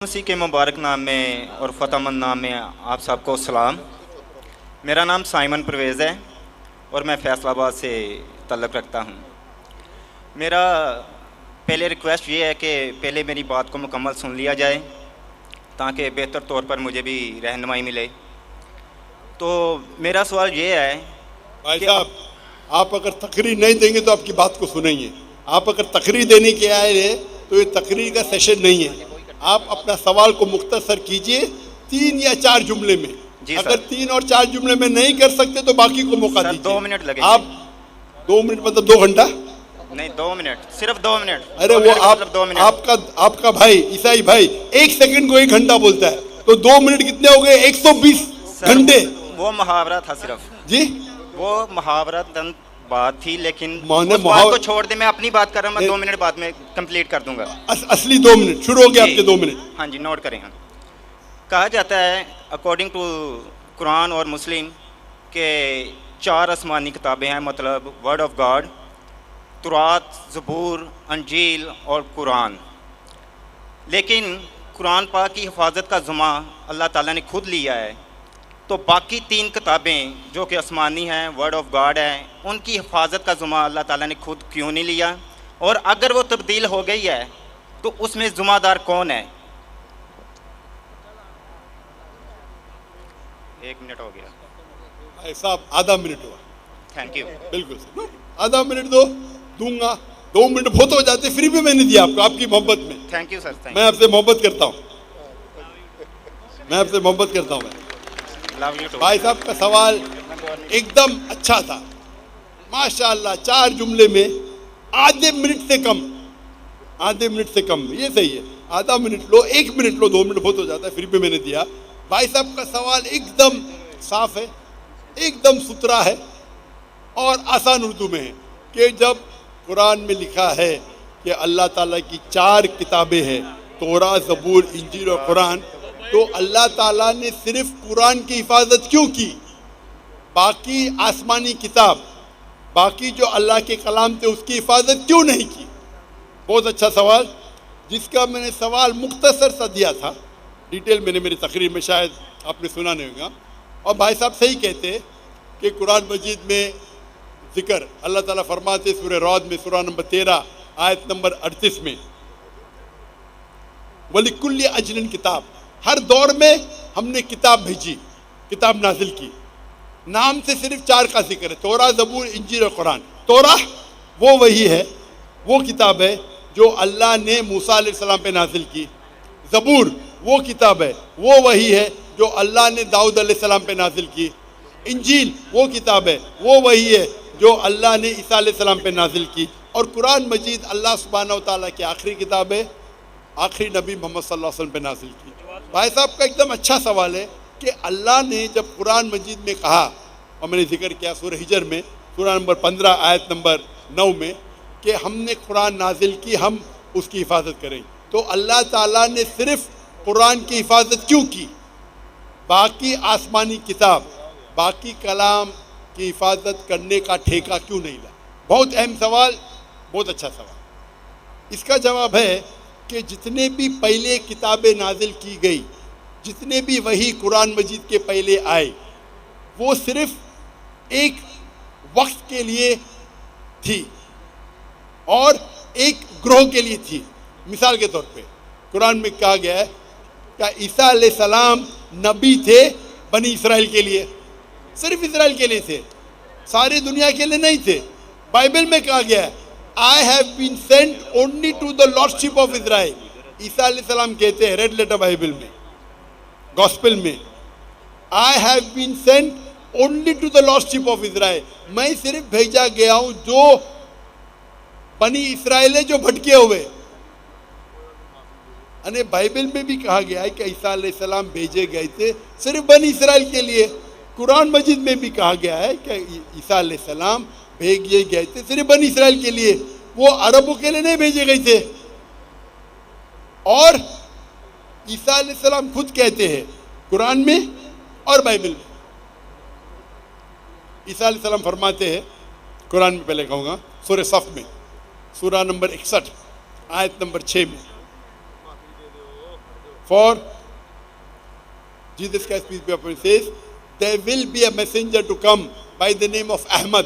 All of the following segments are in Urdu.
مسیح کے مبارک نام میں اور فتح مند نام میں آپ سب کو سلام۔ میرا نام سائمن پرویز ہے اور میں فیصل آباد سے تعلق رکھتا ہوں۔ میرا پہلے ریکویسٹ یہ ہے کہ پہلے میری بات کو مکمل سن لیا جائے تاکہ بہتر طور پر مجھے بھی رہنمائی ملے۔ تو میرا سوال یہ ہے بھائی صاحب، آپ اگر تقریر نہیں دیں گے تو آپ کی بات کو سنیں گے۔ آپ اگر تقریر دینے کے آئے ہیں تو یہ تقریر کا سیشن نہیں ہے۔ آپ اپنا سوال کو مختصر کیجئے 3 یا 4 جملے میں۔ جی اگر سر 3 اور 4 جملے میں نہیں کر سکتے تو باقی کو موقع سر دیجئے۔ 2 منٹ لگیں آپ گے۔ 2 منٹ مطلب 2 گھنٹہ؟ نہیں 2 منٹ، صرف 2 منٹ۔ ارے وہ آپ کا بھائی عیسائی بھائی 1 سیکنڈ کو 1 گھنٹا بولتا ہے، تو 2 منٹ کتنے ہو گئے؟ 120 گھنٹے۔ وہ محاورہ تھا صرف، جی وہ محاورہ بات تھی، لیکن میں اس بات کو چھوڑ دے، میں اپنی بات کر رہا ہوں، میں 2 منٹ بعد میں کمپلیٹ کر دوں گا۔ اصلی 2 منٹ شروع ہو گیا آپ کے 2 منٹ۔ ہاں جی، نوٹ کریں۔ ہم کہا جاتا ہے اکارڈنگ ٹو قرآن اور مسلم کہ 4 آسمانی کتابیں ہیں، مطلب ورڈ آف گاڈ، تورات، زبور، انجیل اور قرآن۔ لیکن قرآن پاک کی حفاظت کا ذمہ اللہ تعالیٰ نے خود لیا ہے، تو باقی 3 کتابیں جو کہ آسمانی ہیں، ورڈ آف گاڈ ہیں، ان کی حفاظت کا ذمہ اللہ تعالیٰ نے خود کیوں نہیں لیا؟ اور اگر وہ تبدیل ہو گئی ہے تو اس میں ذمہ دار کون ہے؟ 1 منٹ ہو گیا۔ بھائی صاحب آدھا منٹ ہوا۔ Thank you. بالکل سر، آدھا منٹ دوں گا۔ 2 منٹ بہت ہو جاتے، فری بھی میں نے دیا آپ کو، آپ کی محبت میں۔ تھینک یو سر، تھینک میں آپ سے محبت کرتا ہوں، میں آپ سے محبت کرتا ہوں۔ یو۔ بھائی صاحب کا سوال ایک دم اچھا تھا، ماشاءاللہ 4 جملے میں آدھے منٹ سے کم، آدھے منٹ سے کم، یہ صحیح ہے۔ آدھا منٹ لو، 1 منٹ لو، 2 منٹ بہت ہو جاتا ہے، فری بھی میں نے دیا۔ بھائی صاحب کا سوال ایک دم صاف ہے، ایک دم ستھرا ہے اور آسان اردو میں ہے کہ جب قرآن میں لکھا ہے کہ اللہ تعالیٰ کی 4 کتابیں ہیں، تورات، زبور، انجیل اور قرآن، تو اللہ تعالیٰ نے صرف قرآن کی حفاظت کیوں کی؟ باقی آسمانی کتاب، باقی جو اللہ کے کلام تھے اس کی حفاظت کیوں نہیں کی؟ بہت اچھا سوال، جس کا میں نے سوال مختصر سا دیا تھا، ڈیٹیل میں نے میری تقریر میں شاید آپ نے سنا نہیں ہوگا۔ اور بھائی صاحب صحیح کہتے کہ قرآن مجید میں ذکر اللہ تعالیٰ فرماتے سورہ رعد میں، سورہ نمبر 13 آیت نمبر 38 میں، وَلِكُلِّ أَجْلٍ کتاب، ہر دور میں ہم نے کتاب بھیجی، کتاب نازل کی۔ نام سے صرف 4 کا ذکر ہے، تورات، زبور، انجیل اور قرآن۔ تورات وہ وہی ہے، وہ کتاب ہے جو اللہ نے موسیٰ علیہ السلام پہ نازل کی۔ زبور وہ کتاب ہے، وہ وہی ہے جو اللہ نے داؤد علیہ السلام پہ نازل کی۔ انجیل وہ کتاب ہے، وہ وہی ہے جو اللہ نے عیسیٰ علیہ السلام پہ نازل کی۔ اور قرآن مجید اللہ سبحانہ و تعالیٰ کی آخری کتاب ہے، آخری نبی محمد صلی اللہ علیہ وسلم پہ نازل کی۔ بھائی صاحب کا ایک دم اچھا سوال ہے کہ اللہ نے جب قرآن مجید میں کہا، اور میں نے ذکر کیا سورہ ہجر میں، سورہ نمبر 15 آیت نمبر 9 میں، کہ ہم نے قرآن نازل کی، ہم اس کی حفاظت کریں، تو اللہ تعالیٰ نے صرف قرآن کی حفاظت کیوں کی؟ باقی آسمانی کتاب، باقی کلام کی حفاظت کرنے کا ٹھیکہ کیوں نہیں لا؟ بہت اہم سوال، بہت اچھا سوال۔ اس کا جواب ہے کہ جتنے بھی پہلے کتابیں نازل کی گئی، جتنے بھی وحی قرآن مجید کے پہلے آئے، وہ صرف ایک وقت کے لیے تھی اور ایک گروہ کے لیے تھی۔ مثال کے طور پہ قرآن میں کہا گیا ہے کہ عیسیٰ علیہ السلام نبی تھے بنی اسرائیل کے لیے، صرف اسرائیل کے لیے تھے، ساری دنیا کے لیے نہیں تھے۔ بائبل میں کہا گیا ہے I have been sent only to the lordship of Israel۔ عیسیٰ علیہ السلام کہتے ہیں ریڈ لیٹر بائبل میں، گوسپل میں، I have been sent only to the lordship of Israel۔ میں صرف بھیجا گیا ہوں جو بنی اسرائیل ہے، جو بھٹکے ہوئے۔ یعنی بائبل میں بھی کہا گیا ہے کہ عیسیٰ علیہ السلام بھیجے گئے تھے صرف بنی اسرائیل کے لیے۔ قرآن مجید میں بھی کہا گیا ہے کہ عیسیٰ علیہ السلام بھیجے گئے تھے صرف بنی اسرائیل کے لیے، وہ عربوں کے لیے نہیں بھیجے گئے تھے۔ اور عیسیٰ علیہ السلام خود کہتے ہیں قرآن میں اور بائبل میں، عیسیٰ علیہ السلام فرماتے ہیں قرآن میں، پہلے کہوں گا سورہ صف میں، سورہ نمبر 61 آیت نمبر 6 میں، For Jesus Christ, peace be upon him, says, there will be a messenger to come by the name of Ahmad.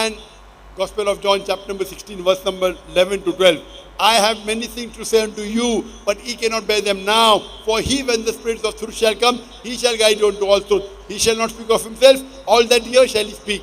and Gospel of John chapter number 16 verse number 11 to 12. I have many things to say unto you, but ye cannot bear them now. For he, when the Spirit of truth shall come, he shall guide you unto all truth. He shall not speak of himself, all that he hears shall he speak.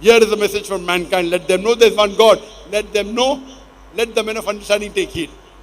Here is a message from mankind. Let them know there is one God. Let them know. Let the men of understanding take heed.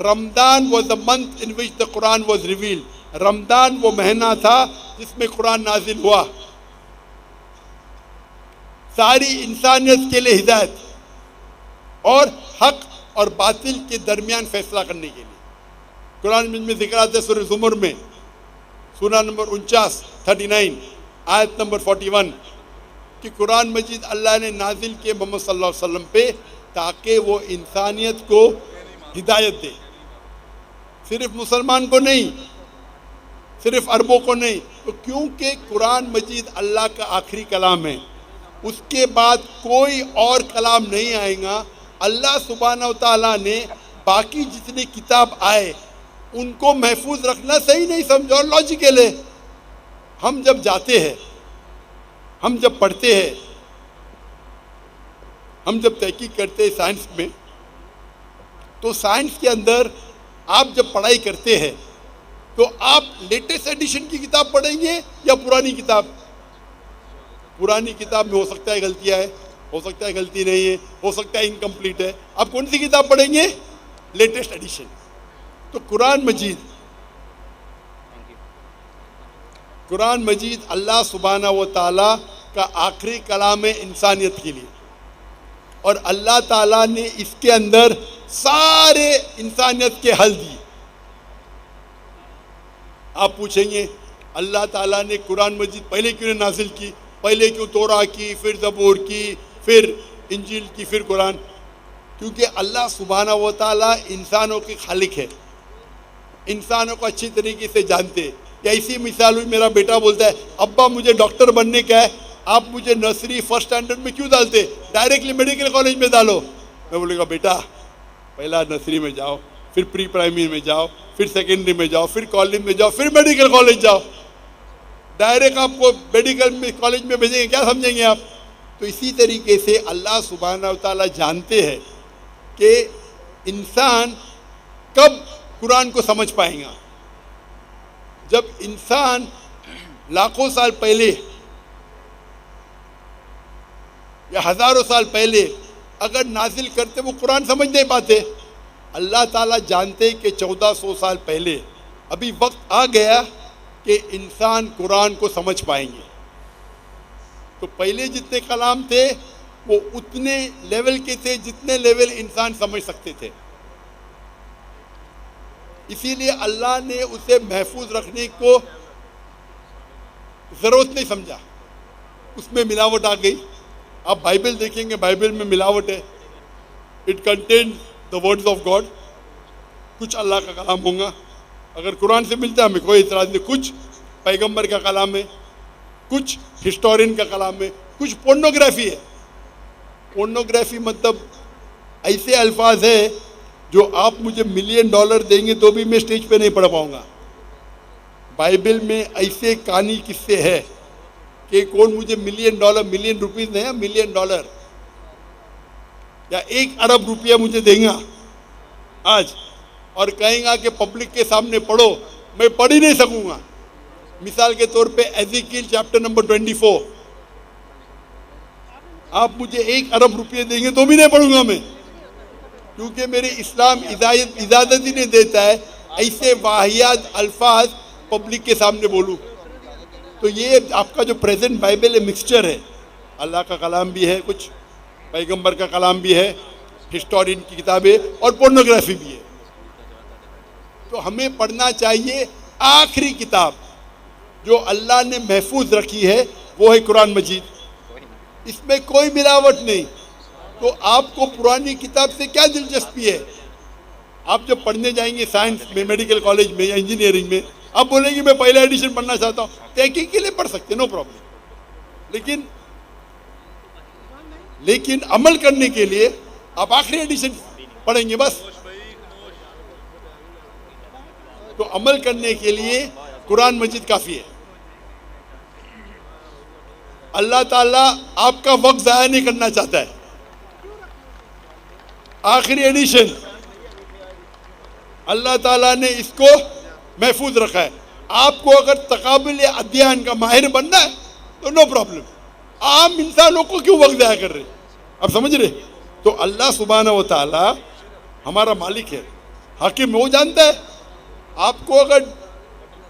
Ramadan was the month in which the Quran was revealed. رمضان وہ مہینہ تھا جس میں قرآن نازل ہوا، ساری انسانیت کے لیے ہدایت اور حق اور باطل کے درمیان فیصلہ کرنے کے لیے۔ قرآن میں ذکر آتا ہے سورہ زمر میں، سورہ نمبر 39 آیت نمبر 41 کہ قرآن مجید اللہ نے نازل کیے محمد صلی اللہ علیہ وسلم پہ تاکہ وہ انسانیت کو ہدایت دے، صرف مسلمان کو نہیں، صرف عربوں کو نہیں، تو کیونکہ قرآن مجید اللہ کا آخری کلام ہے، اس کے بعد کوئی اور کلام نہیں آئے گا۔ اللہ سبحانہ و تعالیٰ نے باقی جتنے کتاب آئے ان کو محفوظ رکھنا صحیح نہیں سمجھا، اور لاجیکل ہے۔ ہم جب جاتے ہیں، ہم جب پڑھتے ہیں، ہم جب تحقیق کرتے ہیں سائنس میں، تو سائنس کے اندر آپ جب پڑھائی کرتے ہیں تو آپ لیٹسٹ ایڈیشن کی کتاب پڑھیں گے یا پرانی کتاب؟ پرانی کتاب میں ہو سکتا ہے غلطیاں ہے، ہو سکتا ہے غلطی نہیں ہے، ہو سکتا ہے انکمپلیٹ ہے، آپ کون سی کتاب پڑھیں گے؟ Latest edition. تو قرآن مجید اللہ سبحانہ و تعالیٰ کا آخری کلام ہے انسانیت کے لیے، اور اللہ تعالیٰ نے اس کے اندر سارے انسانیت کے حل دیے۔ آپ پوچھیں گے اللہ تعالیٰ نے قرآن مجید پہلے کیوں نے نازل کی، پہلے کیوں توراہ کی، پھر زبور کی، پھر انجیل کی، پھر قرآن؟ کیونکہ اللہ سبحانہ و تعالیٰ انسانوں کے خالق ہے، انسانوں کو اچھی طریقے سے جانتے۔ یا اسی مثال ہوئی، میرا بیٹا بولتا ہے ابا مجھے ڈاکٹر بننے کا ہے، آپ مجھے نرسری فرسٹ اسٹینڈرڈ میں کیوں ڈالتے، ڈائریکٹلی میڈیکل کالج میں ڈالو۔ میں بولے گا بیٹا پہلا نرسری میں جاؤ، پھر پری پرائمری میں جاؤ، پھر سیکنڈری میں جاؤ، پھر کالج میں جاؤ، پھر میڈیکل کالج جاؤ۔ ڈائریکٹ آپ کو میڈیکل میں کالج میں بھیجیں گے، کیا سمجھیں گے آپ؟ تو اسی طریقے سے اللہ سبحانہ و تعالیٰ جانتے ہیں کہ انسان کب قرآن کو سمجھ پائیں گا۔ جب انسان لاکھوں سال پہلے یا ہزاروں سال پہلے اگر نازل کرتے وہ قرآن سمجھ نہیں پاتے۔ اللہ تعالیٰ جانتے کہ 1400 سال پہلے ابھی وقت آ گیا کہ انسان قرآن کو سمجھ پائیں گے۔ تو پہلے جتنے کلام تھے وہ اتنے لیول کے تھے جتنے لیول انسان سمجھ سکتے تھے، اسی لیے اللہ نے اسے محفوظ رکھنے کو ضرورت نہیں سمجھا۔ اس میں ملاوٹ آ گئی۔ آپ بائبل دیکھیں گے، بائبل میں ملاوٹ ہے۔ It contains the words of God, کچھ اللہ کا کلام ہوگا، اگر قرآن سے ملتا ہے ہمیں کوئی اعتراض نہیں، کچھ پیغمبر کا کلام ہے، کچھ ہسٹورین کا کلام ہے، کچھ پورنوگرافی ہے۔ پورنوگرافی مطلب ایسے الفاظ ہے جو آپ مجھے $1,000,000 دیں گے تو بھی میں اسٹیج پہ نہیں پڑھ پاؤں گا۔ بائبل میں ایسے کہانی قصے ہے کہ کون مجھے $1,000,000 ملین روپیز نہیں ہے، $1,000,000 یا 1 ارب روپیہ مجھے دیں گا آج، اور کہیں گا کہ پبلک کے سامنے پڑھو، میں پڑھ ہی نہیں سکوں گا۔ مثال کے طور پہ ایزیکیل چیپٹر نمبر 24، آپ مجھے 1 ارب روپیہ دیں گے تو بھی نہیں پڑھوں گا میں، کیونکہ میرے اسلام اجازت ہی نہیں دیتا ہے ایسے واہیات الفاظ پبلک کے سامنے بولوں۔ تو یہ آپ کا جو پریزنٹ بائبل ہے مکسچر ہے، اللہ کا کلام بھی ہے، کچھ پیغمبر کا کلام بھی ہے، ہسٹورین کی کتابیں، اور پورنوگرافی بھی ہے۔ تو ہمیں پڑھنا چاہیے آخری کتاب جو اللہ نے محفوظ رکھی ہے، وہ ہے قرآن مجید۔ اس میں کوئی ملاوٹ نہیں۔ تو آپ کو پرانی کتاب سے کیا دلچسپی ہے؟ آپ جب پڑھنے جائیں گے سائنس میں، میڈیکل کالج میں یا انجینئرنگ میں، آپ بولیں گے میں پہلا ایڈیشن پڑھنا چاہتا ہوں، تحقیق کے لیے پڑھ سکتے، نو پرابلم، لیکن عمل کرنے کے لیے آپ آخری ایڈیشن پڑھیں گے بس۔ تو عمل کرنے کے لیے قرآن مجید کافی ہے۔ اللہ تعالیٰ آپ کا وقت ضائع نہیں کرنا چاہتا ہے۔ آخری ایڈیشن اللہ تعالیٰ نے اس کو محفوظ رکھا ہے۔ آپ کو اگر تقابل ادھیان کا ماہر بننا ہے تو نو پرابلم، عام انسانوں کو کیوں وقت ضائع کر رہے؟ آپ سمجھ رہے؟ تو اللہ سبحانہ و تعالیٰ ہمارا مالک ہے، حاکم، وہ جانتا ہے۔ آپ کو اگر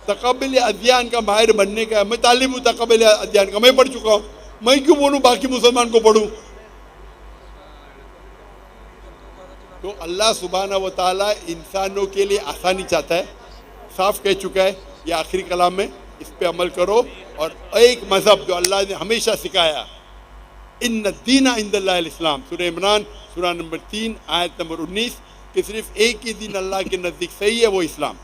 تقابل ادیان کا ماہر بننے کا. میں طالب ہوں تقابل ادیان کا, میں پڑھ چکا ہوں, میں کیوں بولوں باقی مسلمان کو پڑھوں؟ تو اللہ سبحانہ و تعالیٰ انسانوں کے لیے آسانی چاہتا ہے. صاف کہہ چکا ہے یہ آخری کلام میں, اس پہ عمل کرو. اور ایک مذہب جو اللہ نے ہمیشہ سکھایا, ان الدین عند اللہ الاسلام, سورہ عمران سورہ نمبر 3 آیت نمبر 19, کہ صرف ایک ہی دین اللہ کے نزدیک صحیح ہے, وہ اسلام.